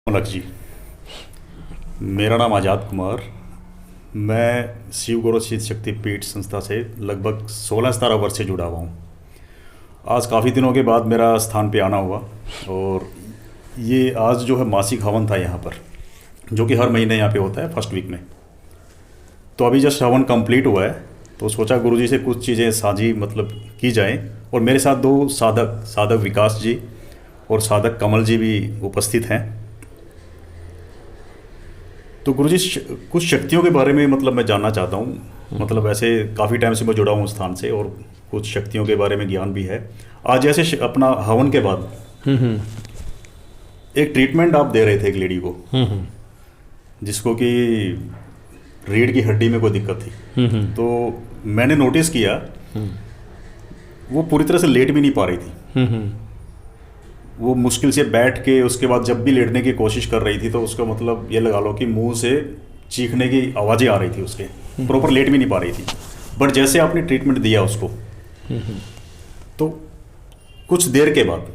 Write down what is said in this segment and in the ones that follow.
अलग जी। मेरा नाम आज़ाद कुमार। मैं शिव गुरु शीत शक्तिपीठ संस्था से लगभग 16-17 वर्ष से जुड़ा हुआ हूँ। आज काफ़ी दिनों के बाद मेरा स्थान पे आना हुआ और ये आज जो है मासिक हवन था यहाँ पर, जो कि हर महीने यहाँ पे होता है फर्स्ट वीक में। तो अभी जस्ट हवन कंप्लीट हुआ है, तो सोचा गुरुजी से कुछ चीज़ें साझी की जाएं। और मेरे साथ दो साधक विकास जी और साधक कमल जी भी उपस्थित हैं। तो गुरुजी कुछ शक्तियों के बारे में मैं जानना चाहता हूँ। ऐसे काफ़ी टाइम से मैं जुड़ा हूँ स्थान से और कुछ शक्तियों के बारे में ज्ञान भी है। आज जैसे अपना हवन के बाद एक ट्रीटमेंट आप दे रहे थे एक लेडी को, जिसको कि रीढ़ की हड्डी में कोई दिक्कत थी। तो मैंने नोटिस किया वो पूरी तरह से लेट भी नहीं पा रही थी। वो मुश्किल से बैठ के उसके बाद जब भी लेटने की कोशिश कर रही थी तो उसका ये लगा लो कि मुंह से चीखने की आवाज़ें आ रही थी उसके, प्रॉपर लेट भी नहीं पा रही थी। बट जैसे आपने ट्रीटमेंट दिया उसको, तो कुछ देर के बाद,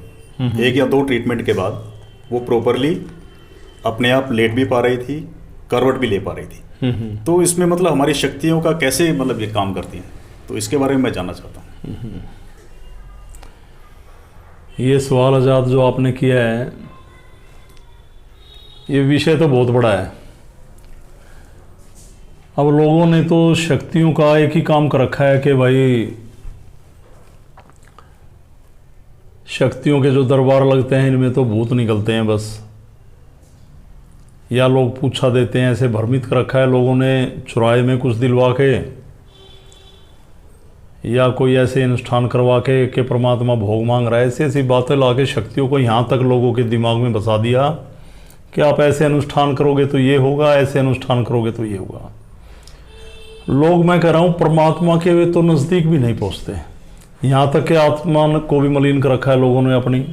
1 या 2 ट्रीटमेंट के बाद वो प्रॉपरली अपने आप लेट भी पा रही थी, करवट भी ले पा रही थी। तो इसमें हमारी शक्तियों का कैसे ये काम करती हैं, तो इसके बारे में मैं जानना चाहता हूँ। ये सवाल आज़ाद जो आपने किया है, ये विषय तो बहुत बड़ा है। अब लोगों ने तो शक्तियों का एक ही काम कर रखा है कि भाई शक्तियों के जो दरबार लगते हैं इनमें तो भूत निकलते हैं बस, या लोग पूछा देते हैं, ऐसे भ्रमित कर रखा है लोगों ने चुराहे में कुछ दिलवा के या कोई ऐसे अनुष्ठान करवा के कि परमात्मा भोग मांग रहा है। ऐसी ऐसी बातें ला के शक्तियों को यहाँ तक लोगों के दिमाग में बसा दिया कि आप ऐसे अनुष्ठान करोगे तो ये होगा, ऐसे अनुष्ठान करोगे तो ये होगा। लोग, मैं कह रहा हूँ, परमात्मा के वे तो नज़दीक भी नहीं पहुँचते। यहाँ तक कि आत्मा को भी मलिन कर रखा है लोगों ने। अपनी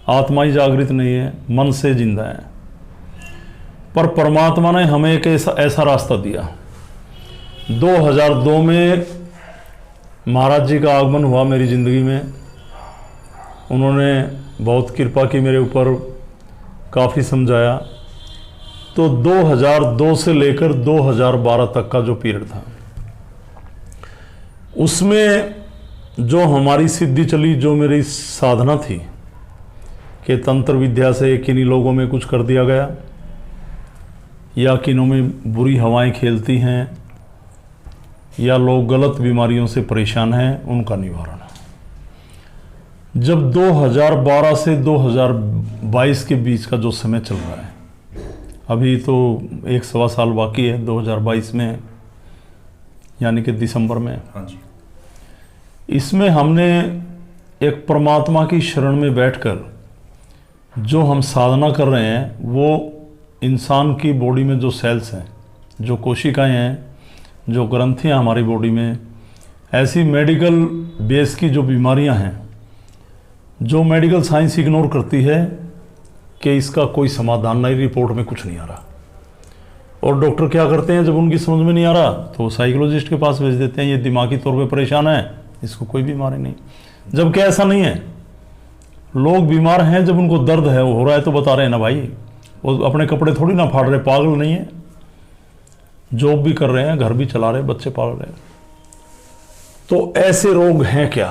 आत्मा ही जागृत नहीं है, मन से जिंदा है। पर परमात्मा ने हमें एक ऐसा रास्ता दिया। 2002 में महाराज जी का आगमन हुआ मेरी ज़िंदगी में। उन्होंने बहुत कृपा की मेरे ऊपर, काफ़ी समझाया। तो 2002 से लेकर 2012 तक का जो पीरियड था, उसमें जो हमारी सिद्धि चली, जो मेरी साधना थी कि तंत्र विद्या से किन्हीं लोगों में कुछ कर दिया गया या किन्हों में बुरी हवाएं खेलती हैं या लोग गलत बीमारियों से परेशान हैं, उनका निवारण। जब 2012 से 2022 के बीच का जो समय चल रहा है, अभी तो 1-1.25 साल बाकी है 2022 में, यानी कि दिसंबर में। हाँ जी। इसमें हमने एक परमात्मा की शरण में बैठकर जो हम साधना कर रहे हैं, वो इंसान की बॉडी में जो सेल्स हैं, जो कोशिकाएं हैं, जो ग्रंथियां हमारी बॉडी में, ऐसी मेडिकल बेस की जो बीमारियां हैं, जो मेडिकल साइंस इग्नोर करती है कि इसका कोई समाधान नहीं, रिपोर्ट में कुछ नहीं आ रहा। और डॉक्टर क्या करते हैं, जब उनकी समझ में नहीं आ रहा तो साइकोलॉजिस्ट के पास भेज देते हैं, ये दिमागी तौर पे परेशान है, इसको कोई बीमारी नहीं। जबकि ऐसा नहीं है। लोग बीमार हैं, जब उनको दर्द है, हो रहा है, तो बता रहे हैं ना भाई, वो अपने कपड़े थोड़ी ना फाड़ रहे, पागल नहीं है, जॉब भी कर रहे हैं, घर भी चला रहे, बच्चे पाल रहे हैं। तो ऐसे रोग हैं क्या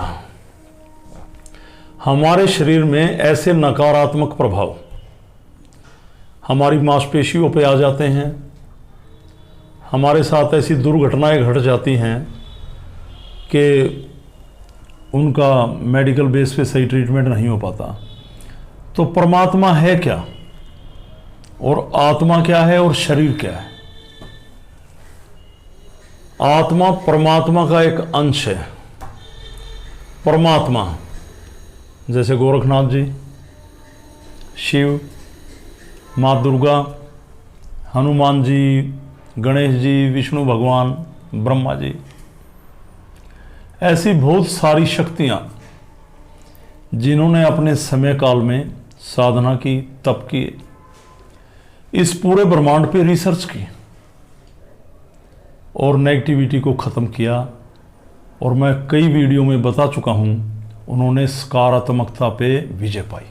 हमारे शरीर में? ऐसे नकारात्मक प्रभाव हमारी मांसपेशियों पे आ जाते हैं। हमारे साथ ऐसी दुर्घटनाएं घट जाती हैं कि उनका मेडिकल बेस पे सही ट्रीटमेंट नहीं हो पाता। तो परमात्मा है क्या, और आत्मा क्या है, और शरीर क्या है? आत्मा परमात्मा का एक अंश है। परमात्मा जैसे गोरखनाथ जी, शिव, माँ दुर्गा, हनुमान जी, गणेश जी, विष्णु भगवान, ब्रह्मा जी, ऐसी बहुत सारी शक्तियाँ जिन्होंने अपने समय काल में साधना की, तप किए, इस पूरे ब्रह्मांड पे रिसर्च की और नेगेटिविटी को ख़त्म किया। और मैं कई वीडियो में बता चुका हूँ, उन्होंने सकारात्मकता पे विजय पाई,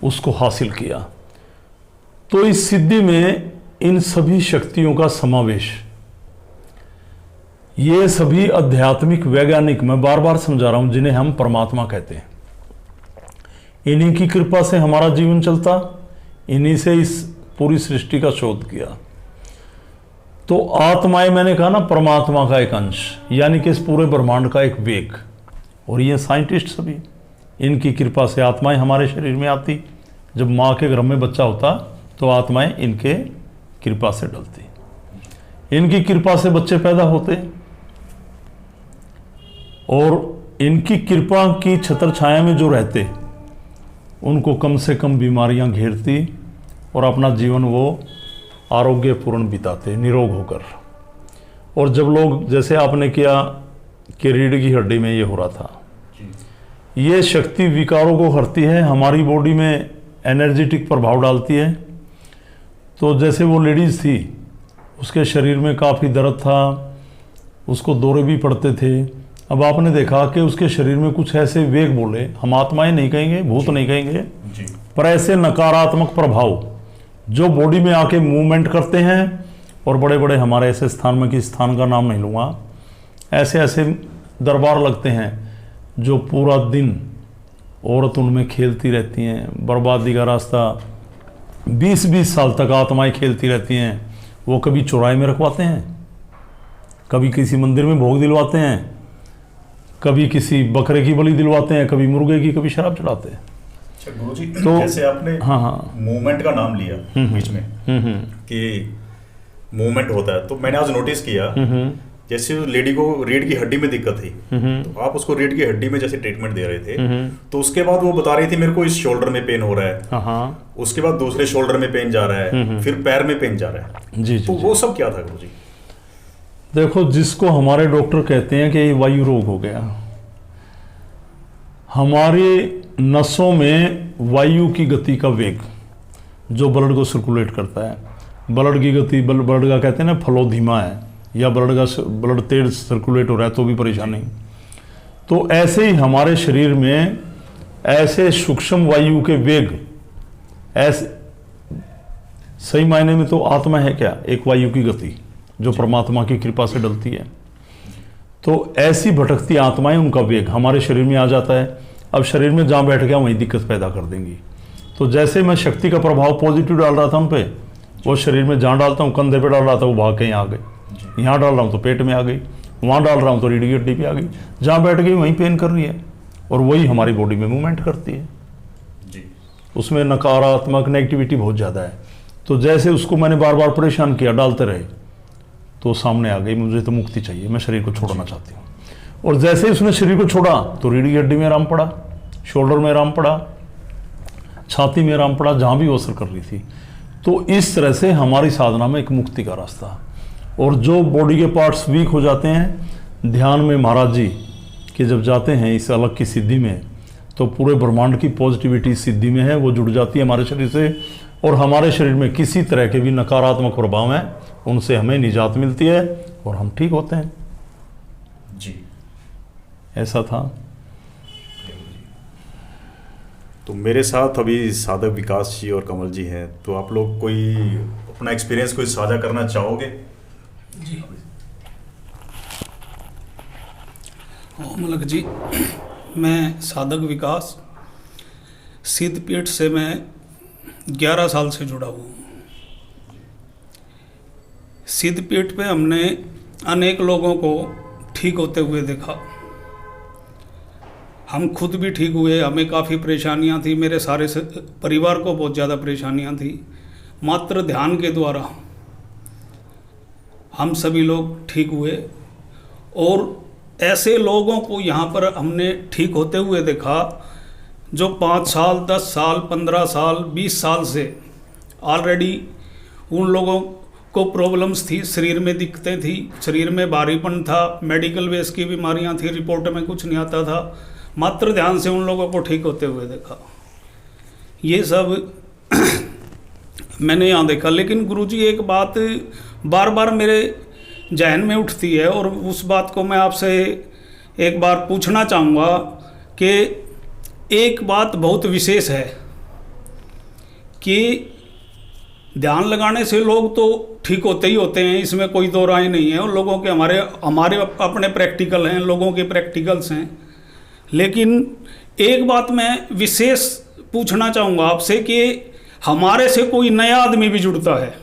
उसको हासिल किया। तो इस सिद्धि में इन सभी शक्तियों का समावेश, ये सभी आध्यात्मिक वैज्ञानिक, मैं बार बार समझा रहा हूं, जिन्हें हम परमात्मा कहते हैं, इन्हीं की कृपा से हमारा जीवन चलता, इन्हीं से इस पूरी सृष्टि का शोध किया। तो आत्माएं, मैंने कहा ना, परमात्मा का एक अंश, यानी कि इस पूरे ब्रह्मांड का एक वेग। और ये साइंटिस्ट सभी, इनकी कृपा से आत्माएं हमारे शरीर में आती। जब माँ के गर्भ में बच्चा होता तो आत्माएं इनके कृपा से डलती, इनकी कृपा से बच्चे पैदा होते, और इनकी कृपा की छत्र छाया में जो रहते उनको कम से कम बीमारियां घेरती और अपना जीवन वो आरोग्यपूर्ण बिताते, निरोग होकर। और जब लोग, जैसे आपने किया कि रीढ़ की हड्डी में ये हो रहा था, ये शक्ति विकारों को हरती है, हमारी बॉडी में एनर्जेटिक प्रभाव डालती है। तो जैसे वो लेडीज़ थी, उसके शरीर में काफ़ी दर्द था, उसको दौरे भी पड़ते थे। अब आपने देखा कि उसके शरीर में कुछ ऐसे वेग बोले, हम आत्माएं नहीं कहेंगे, भूत नहीं कहेंगे, पर ऐसे नकारात्मक प्रभाव जो बॉडी में आके मूवमेंट करते हैं। और बड़े बड़े हमारे ऐसे स्थान में, कि स्थान का नाम नहीं लूँगा, ऐसे ऐसे दरबार लगते हैं जो पूरा दिन औरत उनमें खेलती रहती हैं, बर्बादी का रास्ता 20-20 साल तक आत्माएं खेलती रहती हैं। वो कभी चौराहे में रखवाते हैं, कभी किसी मंदिर में भोग दिलवाते हैं, कभी किसी बकरे की बलि दिलवाते हैं, कभी मुर्गे की, कभी शराब चढ़ाते हैं। अच्छा गुरुजी, तो जैसे आपने मूवमेंट का नाम लिया बीच में कि मूवमेंट होता है, तो मैंने आज नोटिस किया, जैसे लेडी को रीढ़ की हड्डी में दिक्कत थी, तो आप उसको रीढ़ की हड्डी में जैसे ट्रीटमेंट दे रहे थे, तो उसके बाद वो बता रही थी मेरे को इस शोल्डर में पेन हो रहा है, उसके बाद दूसरे शोल्डर में पेन जा रहा है, फिर पैर में पेन जा रहा है। जी, तो वो सब क्या था गुरुजी? देखो, जिसको हमारे डॉक्टर कहते हैं कि ये वायु रोग हो गया, हमारे नसों में वायु की गति का वेग जो ब्लड को सर्कुलेट करता है, ब्लड की गति, ब्लड का कहते हैं ना फ्लो धीमा है, या ब्लड तेज सर्कुलेट हो रहा है तो भी परेशानी। तो ऐसे ही हमारे शरीर में ऐसे सूक्ष्म वायु के वेग, ऐसे सही मायने में तो आत्मा है क्या, एक वायु की गति जो परमात्मा की कृपा से डलती है। तो ऐसी भटकती आत्माएं, उनका वेग हमारे शरीर में आ जाता है। अब शरीर में जहाँ बैठ गया वहीं दिक्कत पैदा कर देंगी। तो जैसे मैं शक्ति का प्रभाव पॉजिटिव डाल रहा था उन पे, वो शरीर में जहाँ डालता हूँ, कंधे पे डाल रहा था वो भाग के यहाँ आ गई, यहाँ डाल रहा हूँ तो पेट में आ गई, वहाँ डाल रहा हूँ तो रीढ़ की हड्डी पे आ गई, जहाँ बैठ गई वहीं पेन कर रही है, और वही हमारी बॉडी में मूवमेंट करती है जी। उसमें नकारात्मक नेगेटिविटी बहुत ज़्यादा है। तो जैसे उसको मैंने बार बार परेशान किया, डालते रहे, तो सामने आ गई, मुझे तो मुक्ति चाहिए, मैं शरीर को छोड़ना चाहती हूँ। और जैसे ही उसने शरीर को छोड़ा तो रीढ़ की हड्डी में आराम पड़ा, शोल्डर में आराम पड़ा, छाती में आराम पड़ा, जहाँ भी वो असर कर रही थी। तो इस तरह से हमारी साधना में एक मुक्ति का रास्ता। और जो बॉडी के पार्ट्स वीक हो जाते हैं, ध्यान में महाराज जी कि जब जाते हैं इस अलग की सिद्धि में, तो पूरे ब्रह्मांड की पॉजिटिविटी सिद्धि में है, वो जुड़ जाती है हमारे शरीर से, और हमारे शरीर में किसी तरह के भी नकारात्मक प्रभाव हैं उनसे हमें निजात मिलती है और हम ठीक होते हैं जी। ऐसा था। तो मेरे साथ अभी साधक विकास जी और कमल जी हैं, तो आप लोग कोई अपना एक्सपीरियंस कोई साझा करना चाहोगे? जी मलक जी, मैं साधक विकास सिद्धपीठ से मैं 11 साल से जुड़ा हुआ हूँ। सिद्धपीठ पे हमने अनेक लोगों को ठीक होते हुए देखा, हम खुद भी ठीक हुए, हमें काफ़ी परेशानियां थी, मेरे सारे परिवार को बहुत ज़्यादा परेशानियां थी। मात्र ध्यान के द्वारा हम सभी लोग ठीक हुए, और ऐसे लोगों को यहाँ पर हमने ठीक होते हुए देखा जो 5 साल, 10 साल, 15 साल, 20 साल से ऑलरेडी उन लोगों को प्रॉब्लम्स थी, शरीर में दिक्कतें थी, शरीर में भारीपन था, मेडिकल बेस की बीमारियां थी, रिपोर्ट में कुछ नहीं आता था। मात्र ध्यान से उन लोगों को ठीक होते हुए देखा। ये सब मैंने यहाँ देखा। लेकिन गुरुजी एक बात बार बार मेरे जहन में उठती है, और उस बात को मैं आपसे एक बार पूछना चाहूँगा कि एक बात बहुत विशेष है कि ध्यान लगाने से लोग तो ठीक होते ही होते हैं, इसमें कोई दो राय नहीं है। उन लोगों के हमारे अपने प्रैक्टिकल हैं, लोगों के प्रैक्टिकल्स हैं। लेकिन एक बात मैं विशेष पूछना चाहूँगा आपसे कि हमारे से कोई नया आदमी भी जुड़ता है,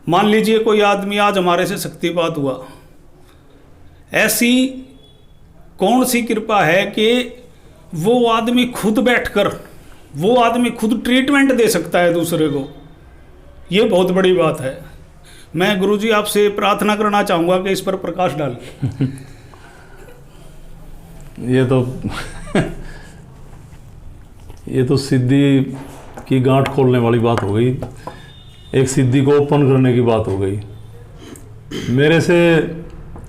मान लीजिए कोई आदमी आज हमारे से शक्तिपात हुआ, ऐसी कौन सी कृपा है कि वो आदमी खुद बैठकर वो आदमी खुद ट्रीटमेंट दे सकता है दूसरे को? ये बहुत बड़ी बात है। मैं गुरुजी आपसे प्रार्थना करना चाहूँगा कि इस पर प्रकाश डालें। ये तो सिद्धि की गांठ खोलने वाली बात हो गई, एक सिद्धि को ओपन करने की बात हो गई। मेरे से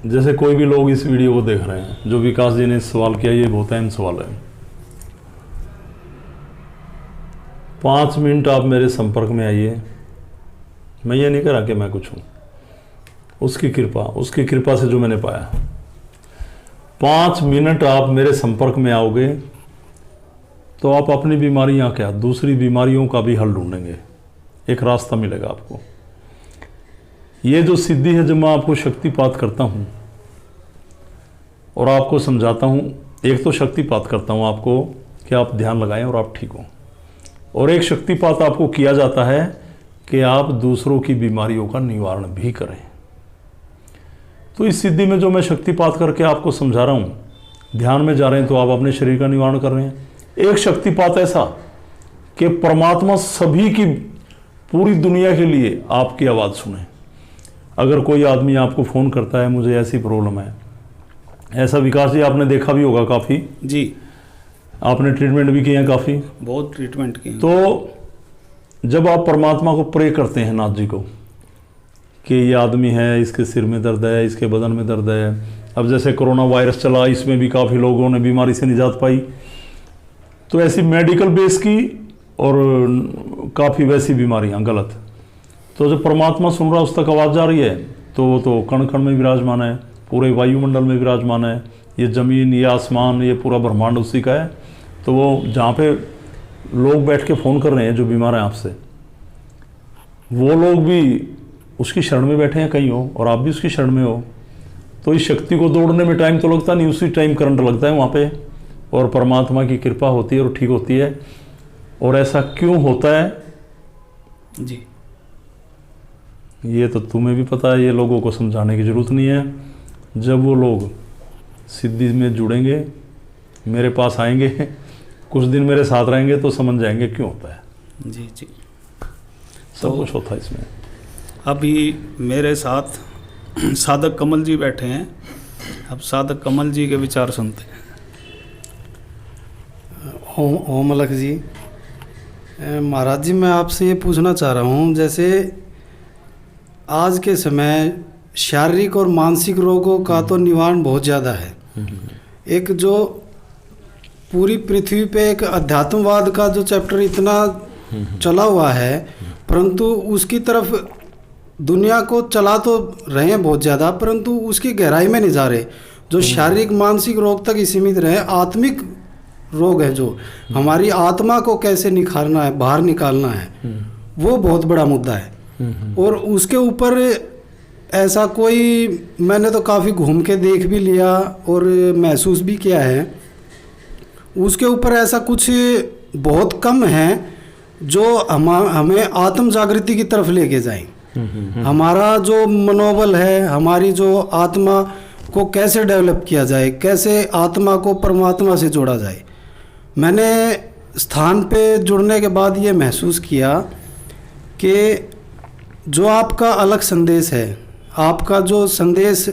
जैसे कोई भी लोग इस वीडियो को देख रहे हैं, जो विकास जी ने सवाल किया, ये बहुत अहम सवाल है। 5 मिनट आप मेरे संपर्क में आइए, मैं ये नहीं कह रहा कि मैं कुछ हूँ, उसकी कृपा से जो मैंने पाया। 5 मिनट आप मेरे संपर्क में आओगे तो आप अपनी बीमारियाँ क्या, दूसरी बीमारियों का भी हल ढूंढेंगे, एक रास्ता मिलेगा आपको। ये जो सिद्धि है, जब मैं आपको शक्तिपात करता हूँ और आपको समझाता हूँ, एक तो शक्तिपात करता हूँ आपको कि आप ध्यान लगाएं और आप ठीक हों, और एक शक्तिपात आपको किया जाता है कि आप दूसरों की बीमारियों का निवारण भी करें। तो इस सिद्धि में जो मैं शक्तिपात करके आपको समझा रहा हूँ, ध्यान में जा रहे हैं तो आप अपने शरीर का निवारण कर रहे हैं। एक शक्तिपात ऐसा कि परमात्मा सभी की, पूरी दुनिया के लिए आपकी आवाज़ सुने। अगर कोई आदमी आपको फ़ोन करता है, मुझे ऐसी प्रॉब्लम है, ऐसा विकास जी आपने देखा भी होगा काफ़ी जी, आपने ट्रीटमेंट भी किए हैं काफ़ी, बहुत ट्रीटमेंट किए। तो जब आप परमात्मा को प्रे करते हैं, नाथ जी को, कि ये आदमी है, इसके सिर में दर्द है, इसके बदन में दर्द है, अब जैसे कोरोना वायरस चला, इसमें भी काफ़ी लोगों ने बीमारी से निजात पाई, तो ऐसी मेडिकल बेस की और काफ़ी वैसी बीमारियां गलत, तो जब परमात्मा सुन रहा, उस तक आवाज़ जा रही है, तो वो तो कण कण में विराजमान है, पूरे वायुमंडल में विराजमान है, ये ज़मीन, ये आसमान, ये पूरा ब्रह्मांड उसी का है। तो वो जहाँ पे लोग बैठ के फ़ोन कर रहे हैं जो बीमार हैं आपसे, वो लोग भी उसकी शरण में बैठे हैं कहीं हो, और आप भी उसकी शरण में हो, तो इस शक्ति को दौड़ने में टाइम तो लगता नहीं, उसी टाइम करंट लगता है वहाँ पे, और परमात्मा की कृपा होती है और ठीक होती है। और ऐसा क्यों होता है जी, ये तो तुम्हें भी पता है, ये लोगों को समझाने की ज़रूरत नहीं है। जब वो लोग सिद्धि में जुड़ेंगे, मेरे पास आएंगे, कुछ दिन मेरे साथ रहेंगे, तो समझ जाएंगे क्यों होता है। जी जी, सब कुछ होता है इसमें। अभी मेरे साथ साधक कमल जी बैठे हैं, अब साधक कमल जी के विचार सुनते हैं। ओम अलख जी, महाराज जी, मैं आपसे ये पूछना चाह रहा हूँ, जैसे आज के समय शारीरिक और मानसिक रोगों का तो निवारण बहुत ज़्यादा है। एक जो पूरी पृथ्वी पे एक अध्यात्मवाद का जो चैप्टर इतना चला हुआ है, परंतु उसकी तरफ दुनिया को चला तो रहे हैं बहुत ज़्यादा, परंतु उसकी गहराई में नहीं जा रहे। जो शारीरिक मानसिक रोग तक ही सीमित रहे, आत्मिक रोग है जो हमारी आत्मा को कैसे निखारना है, बाहर निकालना है, वो बहुत बड़ा मुद्दा है। और उसके ऊपर ऐसा कोई, मैंने तो काफ़ी घूम के देख भी लिया और महसूस भी किया है, उसके ऊपर ऐसा कुछ बहुत कम है जो हमें आत्म जागृति की तरफ लेके जाए। हमारा जो मनोबल है, हमारी जो आत्मा को कैसे डेवलप किया जाए, कैसे आत्मा को परमात्मा से जोड़ा जाए। मैंने स्थान पे जुड़ने के बाद ये महसूस किया कि जो आपका अलग संदेश है, आपका जो संदेश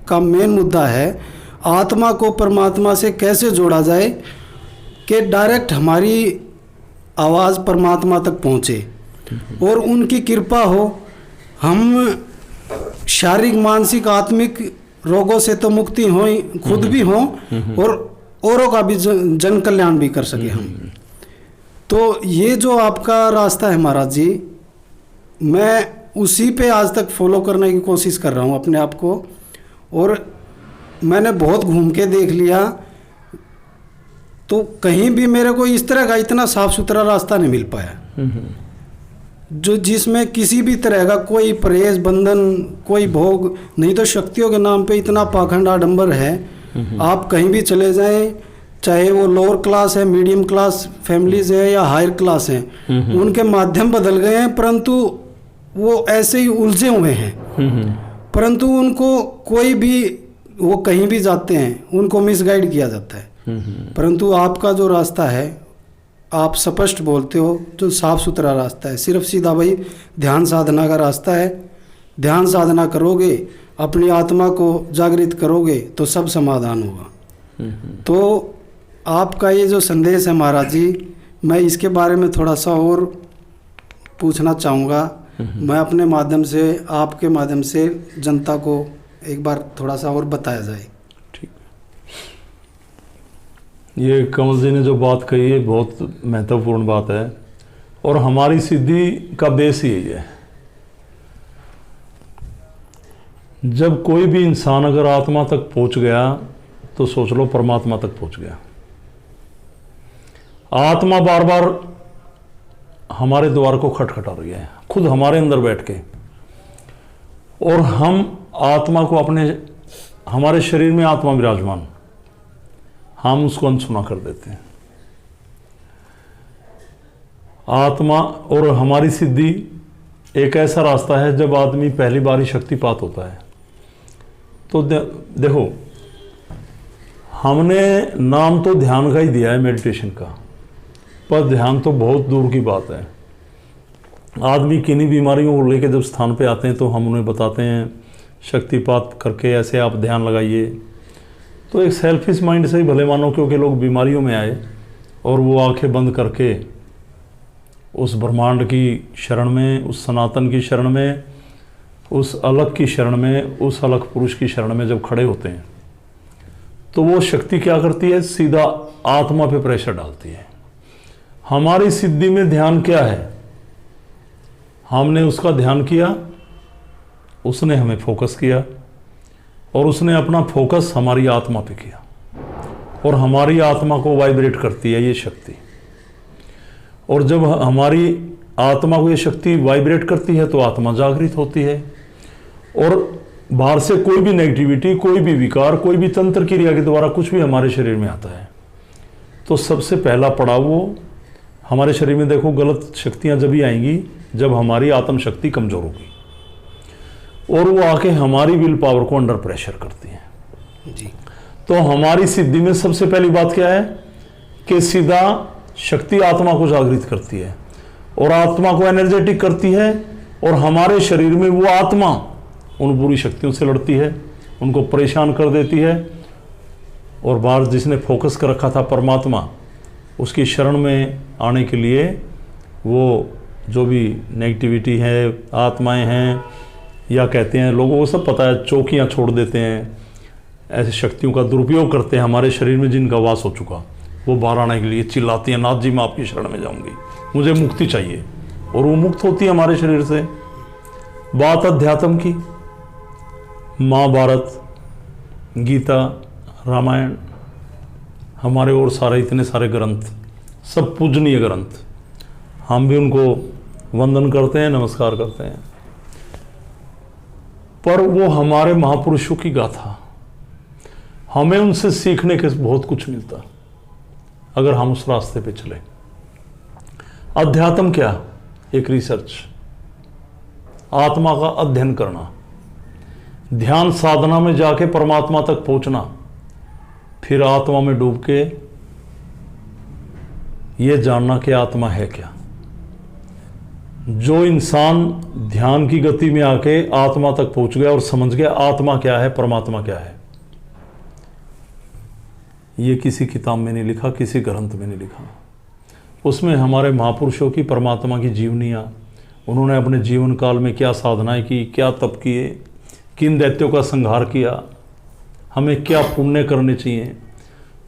का मेन मुद्दा है, आत्मा को परमात्मा से कैसे जोड़ा जाए कि डायरेक्ट हमारी आवाज़ परमात्मा तक पहुँचे और उनकी कृपा हो, हम शारीरिक मानसिक आत्मिक रोगों से तो मुक्ति हो, खुद भी हों और औरों का भी जन कल्याण भी कर सके हम। तो ये जो आपका रास्ता है महाराज जी, मैं उसी पे आज तक फॉलो करने की कोशिश कर रहा हूँ अपने आप को, और मैंने बहुत घूम के देख लिया, तो कहीं भी मेरे को इस तरह का इतना साफ सुथरा रास्ता नहीं मिल पाया। जो जिसमें किसी भी तरह का कोई परहेज बंधन कोई भोग नहीं। तो शक्तियों के नाम पे इतना पाखंड आडंबर है, आप कहीं भी चले जाएं, चाहे वो लोअर क्लास है, मीडियम क्लास फैमिलीज है या हायर क्लास है, उनके माध्यम बदल गए हैं, परंतु वो ऐसे ही उलझे हुए हैं। परंतु उनको कोई भी, वो कहीं भी जाते हैं उनको मिसगाइड किया जाता है। परंतु आपका जो रास्ता है, आप स्पष्ट बोलते हो, जो साफ सुथरा रास्ता है, सिर्फ सीधा भाई ध्यान साधना का रास्ता है। ध्यान साधना करोगे, अपनी आत्मा को जागृत करोगे तो सब समाधान होगा। तो आपका ये जो संदेश है महाराज जी, मैं इसके बारे में थोड़ा सा और पूछना चाहूँगा। मैं अपने माध्यम से, आपके माध्यम से जनता को एक बार थोड़ा सा और बताया जाए। ठीक, ये कमल जी ने जो बात कही है बहुत महत्वपूर्ण बात है, और हमारी सिद्धि का बेस ही यही है। जब कोई भी इंसान अगर आत्मा तक पहुंच गया तो सोच लो परमात्मा तक पहुंच गया। आत्मा बार बार हमारे द्वार को खटखटा रही है, खुद हमारे अंदर बैठ के, और हम आत्मा को हमारे शरीर में आत्मा विराजमान, हम उसको अनसुना कर देते हैं। आत्मा और हमारी सिद्धि एक ऐसा रास्ता है, जब आदमी पहली बार ही शक्तिपात होता है तो देखो, हमने नाम तो ध्यान का ही दिया है, मेडिटेशन का, पर ध्यान तो बहुत दूर की बात है। आदमी किन्हीं बीमारियों को लेकर जब स्थान पे आते हैं तो हम उन्हें बताते हैं शक्तिपात करके ऐसे आप ध्यान लगाइए, तो एक सेल्फिश माइंड से ही भले मानो, क्योंकि लोग बीमारियों में आए और वो आंखें बंद करके उस ब्रह्मांड की शरण में, उस सनातन की शरण में, उस अलग की शरण में, उस अलग पुरुष की शरण में जब खड़े होते हैं तो वो शक्ति क्या करती है, सीधा आत्मा पे प्रेशर डालती है। हमारी सिद्धि में ध्यान क्या है, हमने उसका ध्यान किया, उसने हमें फोकस किया, और उसने अपना फोकस हमारी आत्मा पे किया, और हमारी आत्मा को वाइब्रेट करती है ये शक्ति। और जब हमारी आत्मा को ये शक्ति वाइब्रेट करती है तो आत्मा जागृत होती है, और बाहर से कोई भी नेगेटिविटी, कोई भी विकार, कोई भी तंत्र क्रिया के द्वारा कुछ भी हमारे शरीर में आता है तो सबसे पहला पड़ाव वो हमारे शरीर में, देखो गलत शक्तियां जब ही आएंगी जब हमारी आत्म शक्ति कमजोर होगी, और वो आके हमारी विल पावर को अंडर प्रेशर करती है जी। तो हमारी सिद्धि में सबसे पहली बात क्या है कि सीधा शक्ति आत्मा को जागृत करती है और आत्मा को एनर्जेटिक करती है, और हमारे शरीर में वो आत्मा उन बुरी शक्तियों से लड़ती है, उनको परेशान कर देती है, और बाहर जिसने फोकस कर रखा था परमात्मा, उसकी शरण में आने के लिए वो जो भी नेगेटिविटी है, आत्माएं हैं, या कहते हैं लोगों को सब पता है, चौकियां छोड़ देते हैं, ऐसी शक्तियों का दुरुपयोग करते हैं हमारे शरीर में जिनका वास हो चुका, वो बाहर आने के लिए चिल्लाती हैं, नाथ जी मैं आपकी शरण में जाऊंगी, मुझे मुक्ति चाहिए, और वो मुक्त होती है हमारे शरीर से। बात अध्यात्म की, महाभारत, गीता, रामायण, हमारे और सारे इतने सारे ग्रंथ, सब पूजनीय ग्रंथ, हम भी उनको वंदन करते हैं, नमस्कार करते हैं, पर वो हमारे महापुरुषों की गाथा, हमें उनसे सीखने के बहुत कुछ मिलता अगर हम उस रास्ते पे चले। अध्यात्म क्या, एक रिसर्च, आत्मा का अध्ययन करना, ध्यान साधना में जाके परमात्मा तक पहुंचना, फिर आत्मा में डूब के ये जानना कि आत्मा है क्या। जो इंसान ध्यान की गति में आके आत्मा तक पहुंच गया और समझ गया आत्मा क्या है, परमात्मा क्या है, ये किसी किताब में नहीं लिखा, किसी ग्रंथ में नहीं लिखा, उसमें हमारे महापुरुषों की परमात्मा की जीवनियाँ, उन्होंने अपने जीवन काल में क्या साधनाएं की, क्या तप किए, किन दैत्यों का संहार किया, हमें क्या पुण्य करने चाहिए,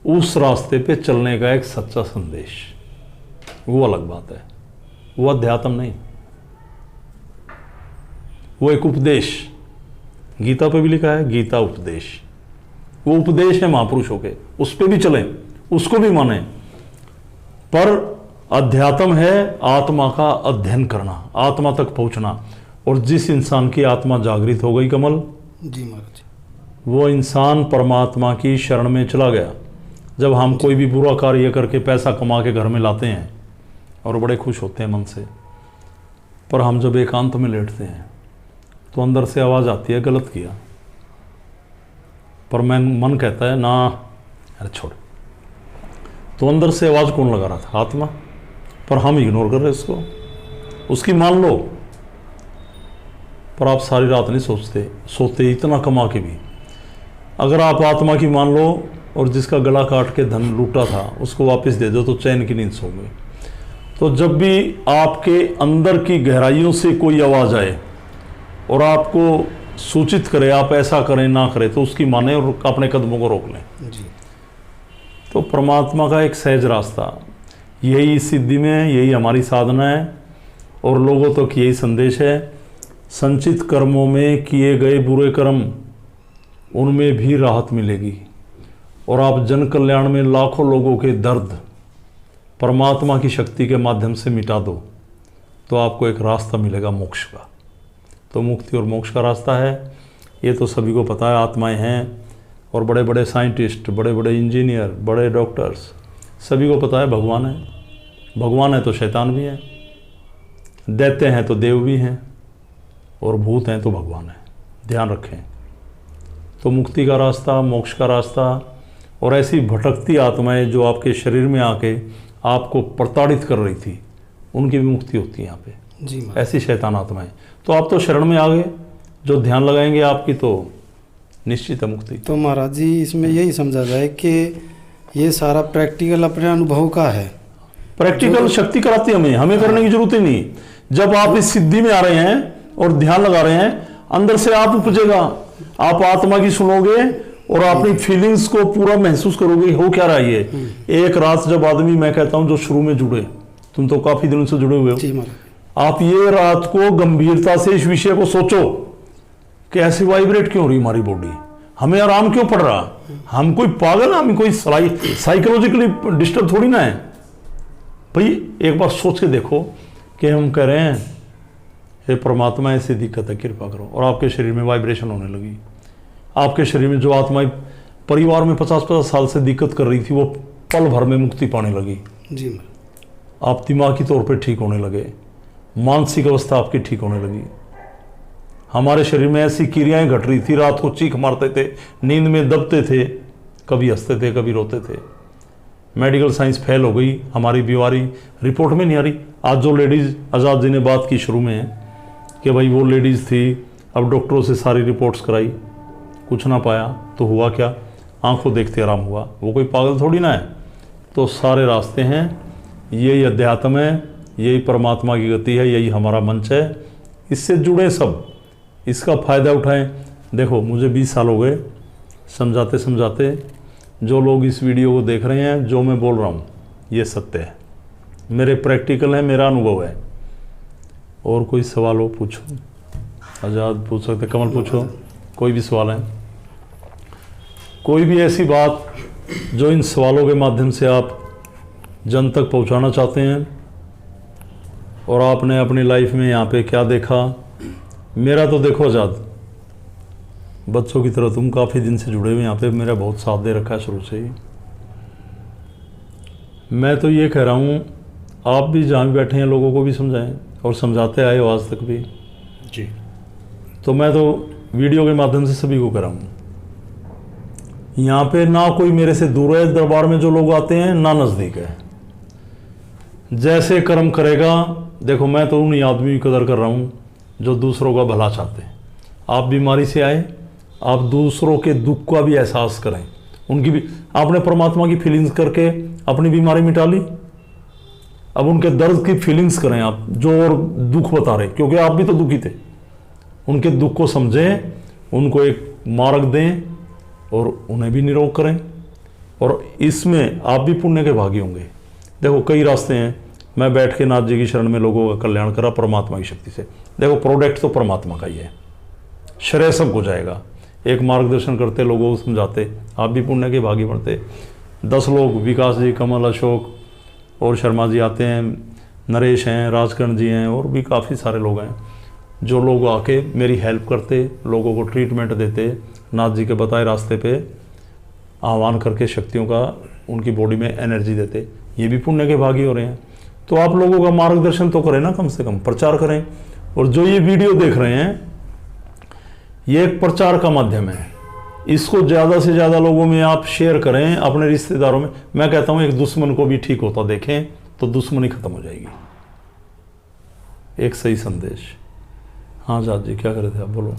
उस रास्ते पे चलने का एक सच्चा संदेश, वो अलग बात है, वो अध्यात्म नहीं, वो एक उपदेश। गीता पे भी लिखा है गीता उपदेश, वो उपदेश है महापुरुषों के, उस पे भी चलें, उसको भी माने, पर अध्यात्म है आत्मा का अध्ययन करना, आत्मा तक पहुंचना। और जिस इंसान की आत्मा जागृत हो गई कमल, जी महाराज। वो इंसान परमात्मा की शरण में चला गया। जब हम कोई भी बुरा कार्य करके पैसा कमा के घर में लाते हैं और बड़े खुश होते हैं मन से, पर हम जब एकांत में लेटते हैं तो अंदर से आवाज़ आती है गलत किया, पर मन कहता है ना, अरे छोड़। तो अंदर से आवाज़ कौन लगा रहा था? आत्मा। पर हम इग्नोर कर रहे इसको, उसकी मान लो, पर आप सारी रात नहीं सोते इतना कमा के भी। अगर आप आत्मा की मान लो और जिसका गला काट के धन लूटा था उसको वापस दे दो तो चैन की नींद सोओगे। तो जब भी आपके अंदर की गहराइयों से कोई आवाज़ आए और आपको सूचित करे आप ऐसा करें ना करें, तो उसकी माने और अपने कदमों को रोक लें। जी। तो परमात्मा का एक सहज रास्ता, यही सिद्धि में यही हमारी साधना है और लोगों तक यही संदेश है। संचित कर्मों में किए गए बुरे कर्म, उनमें भी राहत मिलेगी और आप जन कल्याण में लाखों लोगों के दर्द परमात्मा की शक्ति के माध्यम से मिटा दो, तो आपको एक रास्ता मिलेगा मोक्ष का। तो मुक्ति और मोक्ष का रास्ता है, ये तो सभी को पता है। आत्माएं हैं और बड़े बड़े साइंटिस्ट, बड़े बड़े इंजीनियर, बड़े डॉक्टर्स, सभी को पता है भगवान है। भगवान है तो शैतान भी है, दैत्य हैं तो देव भी हैं और भूत हैं तो भगवान है। ध्यान रखें। तो मुक्ति का रास्ता, मोक्ष का रास्ता, और ऐसी भटकती आत्माएं जो आपके शरीर में आके आपको प्रताड़ित कर रही थी, उनकी भी मुक्ति होती है यहाँ पे। जी महाराज। ऐसी शैतान आत्माएं। तो आप तो शरण में आ गए, जो ध्यान लगाएंगे आपकी तो निश्चित है मुक्ति। तो महाराज जी इसमें यही समझा जाए कि ये सारा प्रैक्टिकल अपने अनुभव का है। प्रैक्टिकल शक्ति कराती है हमें करने की जरूरत ही नहीं। जब आप इस सिद्धि में आ रहे हैं और ध्यान लगा रहे हैं, अंदर से आप उपजेगा, आप आत्मा की सुनोगे और अपनी फीलिंग्स को पूरा महसूस करोगे हो क्या रहा है ये। एक रात जब आदमी, मैं कहता हूं जो शुरू में जुड़े, तुम तो काफी दिनों से जुड़े हुए हो, जी महाराज। आप ये रात को गंभीरता से इस विषय को सोचो कि ऐसे वाइब्रेट क्यों हो रही हमारी बॉडी, हमें आराम क्यों पड़ रहा, हम कोई पागल, हम कोई साइकोलॉजिकली डिस्टर्ब थोड़ी ना है भाई। एक बार सोच के देखो कि हम कह रहे हैं हे परमात्मा ऐसी दिक्कत है कृपा करो, और आपके शरीर में वाइब्रेशन होने लगी। आपके शरीर में जो आत्माएं परिवार में 50-50 साल से दिक्कत कर रही थी, वो पल भर में मुक्ति पाने लगी। जी महाराज। आप दिमागी तौर पे ठीक होने लगे, मानसिक अवस्था आपकी ठीक होने लगी। हमारे शरीर में ऐसी क्रियाएं घट रही थी, रात को चीख मारते थे, नींद में दबते थे, कभी हंसते थे कभी रोते थे। मेडिकल साइंस फेल हो गई, हमारी बीमारी रिपोर्ट में नहीं आ रही। आज जो लेडीज़, आज़ाद जी ने बात की शुरू में कि भाई वो लेडीज़ थी, अब डॉक्टरों से सारी रिपोर्ट्स कराई, कुछ ना पाया, तो हुआ क्या, आंखों देखते आराम हुआ। वो कोई पागल थोड़ी ना है। तो सारे रास्ते हैं, यही अध्यात्म है, यही परमात्मा की गति है, यही हमारा मंच है। इससे जुड़े सब, इसका फ़ायदा उठाएं। देखो मुझे 20 साल हो गए समझाते समझाते। जो लोग इस वीडियो को देख रहे हैं, जो मैं बोल रहा हूँ ये सत्य है, मेरे प्रैक्टिकल है, मेरा अनुभव है। और कोई सवाल हो पूछो, आज़ाद पूछ सकते, कमल पूछो, कोई भी सवाल है, कोई भी ऐसी बात जो इन सवालों के माध्यम से आप जन तक पहुंचाना चाहते हैं, और आपने अपनी लाइफ में यहाँ पे क्या देखा। मेरा तो देखो आज़ाद, बच्चों की तरह तुम काफ़ी दिन से जुड़े हुए यहाँ पे, मेरा बहुत साथ दे रखा है शुरू से ही। मैं तो ये कह रहा हूँ आप भी जहाँ भी बैठे हैं लोगों को भी समझाएं, और समझाते आए हो आज तक भी जी। तो मैं तो वीडियो के माध्यम से सभी को कह रहा हूँ, यहाँ पे ना कोई मेरे से दूर है, दरबार में जो लोग आते हैं ना नज़दीक है। जैसे कर्म करेगा, देखो मैं तो उन आदमी की कदर कर रहा हूँ जो दूसरों का भला चाहते हैं। आप बीमारी से आए, आप दूसरों के दुख का भी एहसास करें, उनकी भी, आपने परमात्मा की फीलिंग्स करके अपनी बीमारी मिटा ली, अब उनके दर्द की फीलिंग्स करें आप, जो और दुख बता रहे, क्योंकि आप भी तो दुखी थे। उनके दुख को समझें, उनको एक मार्ग दें और उन्हें भी निरोग करें, और इसमें आप भी पुण्य के भागी होंगे। देखो कई रास्ते हैं, मैं बैठ के नाथ जी की शरण में लोगों का कल्याण करा परमात्मा की शक्ति से। देखो प्रोडक्ट तो परमात्मा का ही है, श्रेय सबको जाएगा। एक मार्गदर्शन करते, लोगों को समझाते, आप भी पुण्य के भागी बनते। 10 लोग, विकास जी, कमल, अशोक, और शर्मा जी आते हैं, नरेश हैं, राजकरण जी हैं, और भी काफ़ी सारे लोग हैं जो लोग आके मेरी हेल्प करते, लोगों को ट्रीटमेंट देते, नाथ जी के बताए रास्ते पे आह्वान करके शक्तियों का उनकी बॉडी में एनर्जी देते। ये भी पुण्य के भागी हो रहे हैं। तो आप लोगों का मार्गदर्शन तो करें ना, कम से कम प्रचार करें। और जो ये वीडियो देख रहे हैं, ये एक प्रचार का माध्यम है, इसको ज़्यादा से ज़्यादा लोगों में आप शेयर करें, अपने रिश्तेदारों में। मैं कहता हूँ एक दुश्मन को भी ठीक होता देखें तो दुश्मनी खत्म हो जाएगी। एक सही संदेश। हाँ जात जी, क्या कर रहे थे आप, बोलो।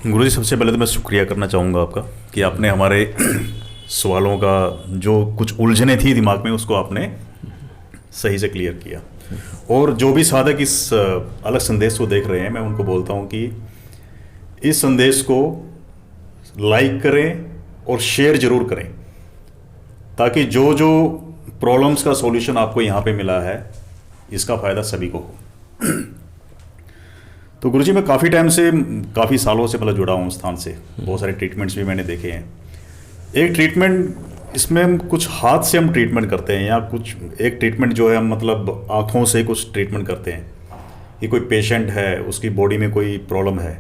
गुरुजी, सबसे पहले तो मैं शुक्रिया करना चाहूँगा आपका कि आपने हमारे सवालों का जो कुछ उलझने थी दिमाग में, उसको आपने सही से क्लियर किया। और जो भी साधक इस अलग संदेश को देख रहे हैं, मैं उनको बोलता हूँ कि इस संदेश को लाइक करें और शेयर जरूर करें, ताकि जो जो प्रॉब्लम्स का सॉल्यूशन आपको यहाँ पे मिला है, इसका फ़ायदा सभी को हो। तो गुरुजी, मैं काफ़ी टाइम से, काफ़ी सालों से मतलब जुड़ा हूँ स्थान से। बहुत सारे ट्रीटमेंट्स भी मैंने देखे हैं। एक ट्रीटमेंट, इसमें हम कुछ हाथ से हम ट्रीटमेंट करते हैं, या कुछ एक ट्रीटमेंट जो है हम मतलब आँखों से कुछ ट्रीटमेंट करते हैं कि कोई पेशेंट है, उसकी बॉडी में कोई प्रॉब्लम है,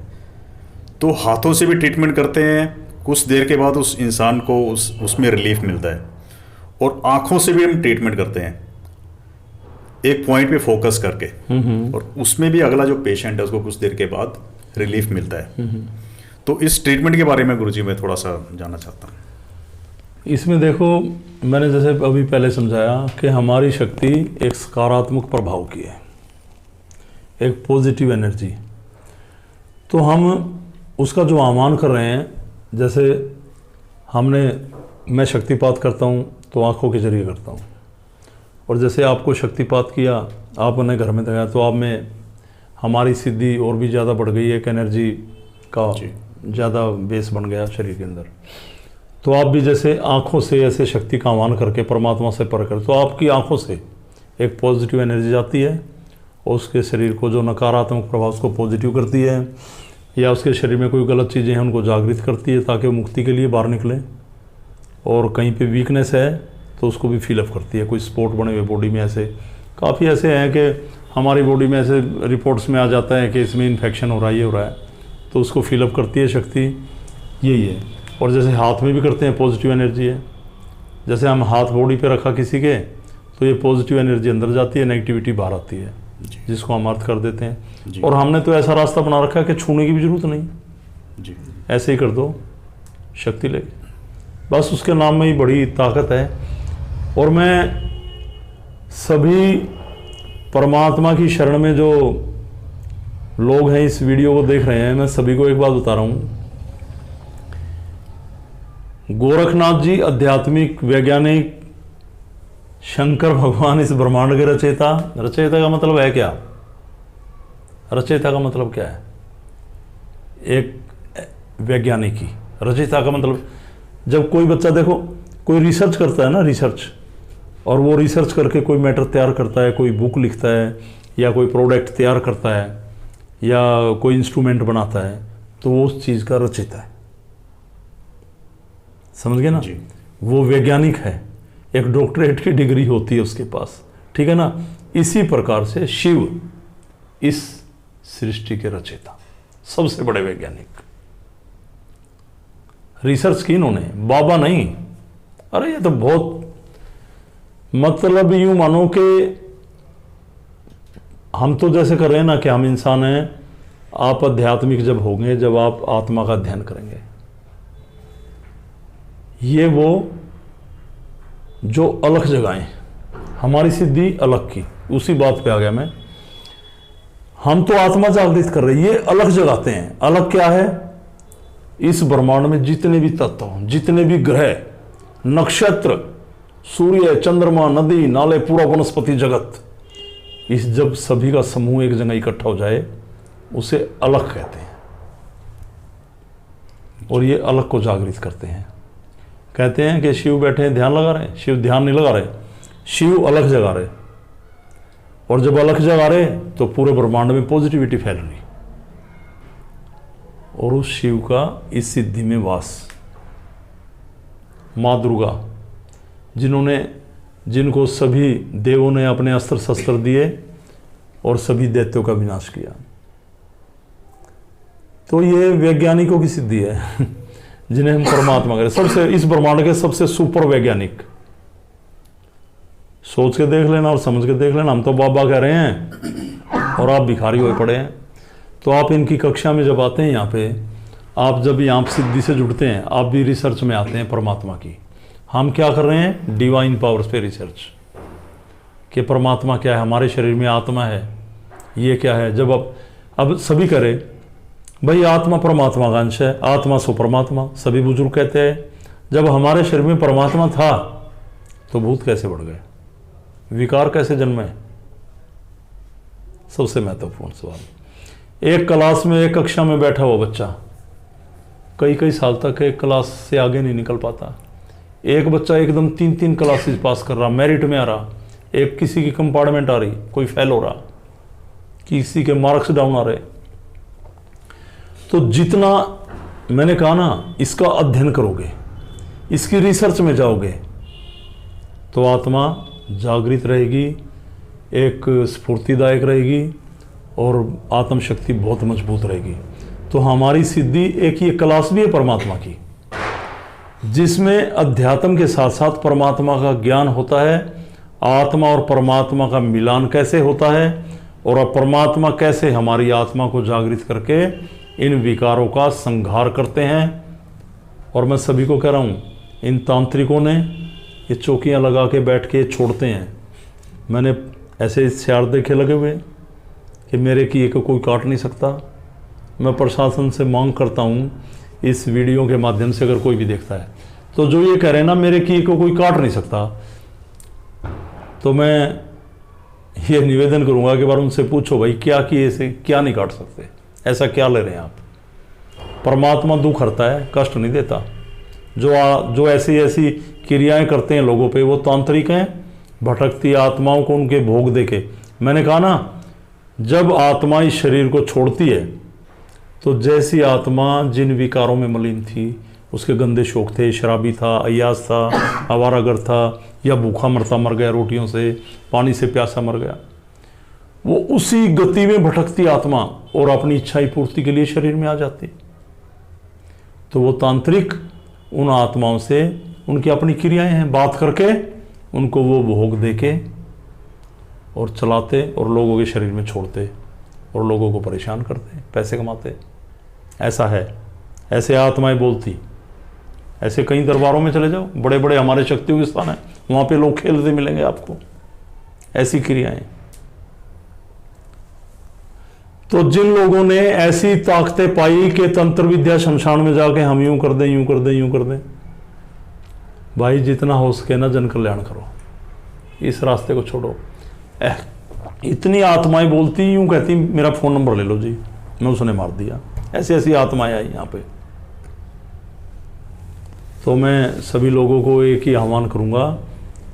तो हाथों से भी ट्रीटमेंट करते हैं। कुछ देर के बाद उस इंसान को उसमें रिलीफ मिलता है। और आँखों से भी हम ट्रीटमेंट करते हैं, एक पॉइंट पे फोकस करके, और उसमें भी अगला जो पेशेंट है उसको कुछ देर के बाद रिलीफ मिलता है। तो इस ट्रीटमेंट के बारे में गुरुजी मैं थोड़ा सा जानना चाहता हूँ। इसमें देखो, मैंने जैसे अभी पहले समझाया कि हमारी शक्ति एक सकारात्मक प्रभाव की है, एक पॉजिटिव एनर्जी। तो हम उसका जो आह्वान कर रहे हैं, जैसे मैं शक्तिपात करता हूँ तो आँखों के जरिए करता हूँ, और जैसे आपको शक्तिपात किया, आपने घर में दिखाया, तो आप में हमारी सिद्धि और भी ज़्यादा बढ़ गई, एक एनर्जी का ज़्यादा बेस बन गया शरीर के अंदर। तो आप भी जैसे आँखों से ऐसे शक्ति का आह्वान करके परमात्मा से पर कर, तो आपकी आँखों से एक पॉजिटिव एनर्जी जाती है, और उसके शरीर को जो नकारात्मक प्रभाव उसको पॉजिटिव करती है, या उसके शरीर में कोई गलत चीज़ें हैं उनको जागृत करती है, ताकि वो मुक्ति के लिए बाहर निकलें। और कहीं पे वीकनेस है तो उसको भी फिलअप करती है। कोई स्पॉट बने हुए बॉडी में, ऐसे काफ़ी ऐसे हैं कि हमारी बॉडी में ऐसे रिपोर्ट्स में आ जाता है कि इसमें इन्फेक्शन हो रहा है, ये हो रहा है, तो उसको फिलअप करती है शक्ति, यही है। और जैसे हाथ में भी करते हैं, पॉजिटिव एनर्जी है। जैसे हम हाथ बॉडी पे रखा किसी के, तो ये पॉजिटिव एनर्जी अंदर जाती है, नेगेटिविटी बाहर आती है, जिसको हम अर्थ कर देते हैं। और हमने तो ऐसा रास्ता बना रखा है कि छूने की भी जरूरत नहीं जी, ऐसे ही कर दो, शक्ति लेके, बस उसके नाम में ही बड़ी ताकत है। और मैं सभी परमात्मा की शरण में जो लोग हैं, इस वीडियो को देख रहे हैं, मैं सभी को एक बात बता रहा हूँ। गोरखनाथ जी आध्यात्मिक वैज्ञानिक, शंकर भगवान इस ब्रह्मांड के रचयिता। रचयिता का मतलब है क्या? रचयिता का मतलब क्या है? एक वैज्ञानिक ही। रचयिता का मतलब, जब कोई बच्चा, देखो कोई रिसर्च करता है ना, रिसर्च, और वो रिसर्च करके कोई मैटर तैयार करता है, कोई बुक लिखता है, या कोई प्रोडक्ट तैयार करता है, या कोई इंस्ट्रूमेंट बनाता है, तो वो उस चीज़ का रचयिता है। समझ गए ना? वो वैज्ञानिक है, एक डॉक्टरेट की डिग्री होती है उसके पास, ठीक है ना? इसी प्रकार से शिव इस सृष्टि के रचयिता, सबसे बड़े वैज्ञानिक। रिसर्च की इन्होंने, बाबा नहीं। अरे ये तो बहुत, मतलब यूं मानो कि हम तो जैसे कर रहे हैं ना कि हम इंसान हैं, आप आध्यात्मिक जब होंगे, जब आप आत्मा का अध्ययन करेंगे, ये वो जो अलग जगहें, हमारी सिद्धि अलग की, उसी बात पे आ गया मैं। हम तो आत्मा जागृत कर रहे हैं, ये अलग जगाते हैं। अलग क्या है? इस ब्रह्मांड में जितने भी तत्व, जितने भी ग्रह, नक्षत्र, सूर्य, चंद्रमा, नदी, नाले, पूरा वनस्पति जगत, इस जब सभी का समूह एक जगह इकट्ठा हो जाए, उसे अलग कहते हैं। और ये अलग को जागृत करते हैं। कहते हैं कि शिव बैठे हैं, ध्यान लगा रहे हैं। शिव ध्यान नहीं लगा रहे, शिव अलग जगा रहे। और जब अलग जगा रहे तो पूरे ब्रह्मांड में पॉजिटिविटी फैल रही, और उस शिव का इस सिद्धि में वास। माँ दुर्गा, जिन्होंने जिनको सभी देवों ने अपने अस्त्र शस्त्र दिए और सभी दैत्यों का विनाश किया। तो ये वैज्ञानिकों की सिद्धि है जिन्हें हम परमात्मा करें, सबसे इस ब्रह्मांड के सबसे सुपर वैज्ञानिक। सोच के देख लेना और समझ के देख लेना। हम तो बाबा कह रहे हैं और आप भिखारी हुए पड़े हैं। तो आप इनकी कक्षा में जब आते हैं यहाँ पे, आप जब यहाँ सिद्धि से जुड़ते हैं, आप भी रिसर्च में आते हैं परमात्मा की। हम क्या कर रहे हैं? डिवाइन पावर्स पे रिसर्च कि परमात्मा क्या है, हमारे शरीर में आत्मा है, ये क्या है। जब अब सभी करे भाई आत्मा परमात्मा का अंश है, आत्मा सो परमात्मा, सभी बुजुर्ग कहते हैं। जब हमारे शरीर में परमात्मा था तो भूत कैसे बढ़ गए, विकार कैसे जन्मे? सबसे महत्वपूर्ण सवाल। एक क्लास में, एक कक्षा में बैठा हुआ बच्चा कई कई साल तक एक क्लास से आगे नहीं निकल पाता। एक बच्चा एकदम 3-3 क्लासेस पास कर रहा, मेरिट में आ रहा, एक किसी की कंपार्टमेंट आ रही, कोई फेल हो रहा, किसी के मार्क्स डाउन आ रहे। तो जितना मैंने कहा ना, इसका अध्ययन करोगे, इसकी रिसर्च में जाओगे, तो आत्मा जागृत रहेगी, एक स्फूर्तिदायक रहेगी और आत्म शक्ति बहुत मजबूत रहेगी। तो हमारी सिद्धि एक ये क्लास भी है परमात्मा की, जिसमें अध्यात्म के साथ साथ परमात्मा का ज्ञान होता है, आत्मा और परमात्मा का मिलान कैसे होता है, और अब परमात्मा कैसे हमारी आत्मा को जागृत करके इन विकारों का संहार करते हैं। और मैं सभी को कह रहा हूँ, इन तांत्रिकों ने ये चौकियाँ लगा के बैठ के छोड़ते हैं। मैंने ऐसे सियार देखे लगे हुए कि मेरे किए को कोई काट नहीं सकता। मैं प्रशासन से मांग करता हूँ, इस वीडियो के माध्यम से अगर कोई भी देखता है तो जो ये कह रहे हैं ना मेरे किए को कोई काट नहीं सकता, तो मैं ये निवेदन करूँगा कि बार उनसे पूछो भाई क्या किए से क्या नहीं काट सकते, ऐसा क्या ले रहे हैं आप? परमात्मा दुख हरता है, कष्ट नहीं देता। जो ऐसी ऐसी क्रियाएं करते हैं लोगों पे, वो तांत्रिक हैं, भटकती आत्माओं को उनके भोग देके। मैंने कहा ना, जब आत्मा इस शरीर को छोड़ती है तो जैसी आत्मा जिन विकारों में मलिन थी, उसके गंदे शौक थे, शराबी था, अय्यास था, आवारागर था, या भूखा मरता मर गया, रोटियों से पानी से प्यासा मर गया, वो उसी गति में भटकती आत्मा और अपनी इच्छाई पूर्ति के लिए शरीर में आ जाती। तो वो तांत्रिक उन आत्माओं से, उनकी अपनी क्रियाएं हैं, बात करके उनको वो भोग देके और चलाते और लोगों के शरीर में छोड़ते और लोगों को परेशान करते, पैसे कमाते। ऐसा है, ऐसे आत्माएं बोलती। ऐसे कई दरबारों में चले जाओ, बड़े बड़े हमारे शक्तियों के स्थान है, वहाँ पे लोग खेलते मिलेंगे आपको, ऐसी क्रियाएं। तो जिन लोगों ने ऐसी ताकतें पाई कि तंत्र विद्या शमशान में जाके हम यूं कर दें, यूं कर दें, यूं कर दें, भाई जितना हो सके ना जन कल्याण करो, इस रास्ते को छोड़ो। इतनी आत्माएं बोलती, यूं कहती मेरा फ़ोन नंबर ले लो जी, मैं उसने मार दिया। ऐसी ऐसी आत्माएं आई यहाँ पे। तो मैं सभी लोगों को एक ही आह्वान करूँगा,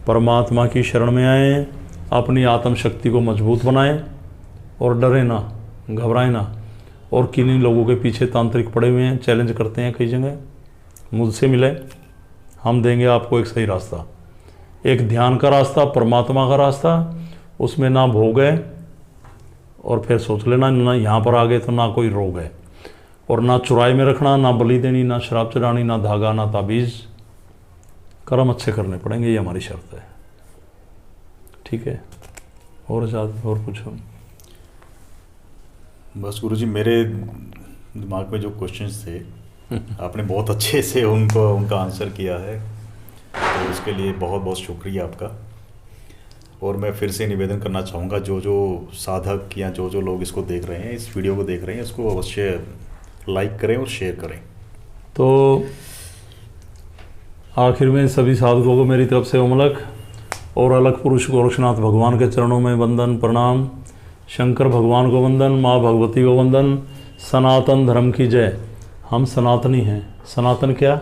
परमात्मा की शरण में आएँ, अपनी आत्म शक्ति को मजबूत बनाएं और डरे ना, घबराएं ना। और किन्हीं लोगों के पीछे तांत्रिक पड़े हुए हैं, चैलेंज करते हैं कई जगह, मुझसे मिले, हम देंगे आपको एक सही रास्ता, एक ध्यान का रास्ता, परमात्मा का रास्ता। उसमें ना भोग है और फिर सोच लेना ना यहाँ पर आ गए तो ना कोई रोग है, और ना चुराई में रखना, ना बलि देनी, ना शराब चढ़ानी, ना धागा, ना ताबीज़। कर्म अच्छे करने पड़ेंगे, ये हमारी शर्त है। ठीक है, और ज़्यादा और पूछो। बस गुरुजी, मेरे दिमाग में जो क्वेश्चंस थे आपने बहुत अच्छे से उनका आंसर किया है, तो उसके लिए बहुत बहुत शुक्रिया आपका। और मैं फिर से निवेदन करना चाहूँगा, जो जो साधक या जो जो लोग इसको देख रहे हैं, इस वीडियो को देख रहे हैं, इसको अवश्य लाइक करें और शेयर करें। तो आखिर में सभी साधकों को मेरी तरफ से ओमलक और अलग पुरुष गोरक्षनाथ भगवान के चरणों में वंदन प्रणाम, शंकर भगवान को वंदन, माँ भगवती को वंदन। सनातन धर्म की जय। हम सनातनी हैं। सनातन क्या?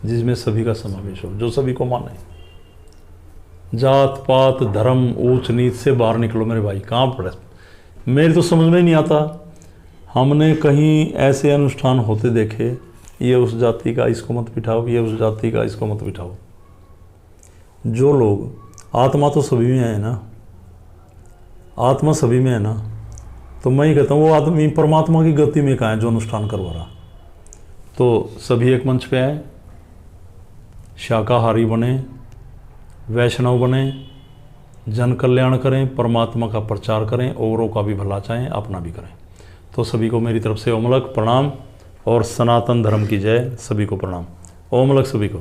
जिसमें सभी का समावेश हो, जो सभी को माने। जात पात धर्म ऊंच नीच से बाहर निकलो मेरे भाई। कहाँ पड़े, मेरे तो समझ में ही नहीं आता। हमने कहीं ऐसे अनुष्ठान होते देखे, ये उस जाति का इसको मत बिठाओ, ये उस जाति का इसको मत बिठाओ। जो लोग आत्मा तो सभी में है ना, आत्मा सभी में है ना। तो मैं ही कहता हूँ वो आदमी परमात्मा की गति में कहाँ है जो अनुष्ठान करवा रहा। तो सभी एक मंच पे आए, शाकाहारी बने, वैष्णव बने, जन कल्याण करें, परमात्मा का प्रचार करें, औरों का भी भला चाहें, अपना भी करें। तो सभी को मेरी तरफ से ओम अलग प्रणाम और सनातन धर्म की जय। सभी को प्रणाम। ओम अलग सभी को।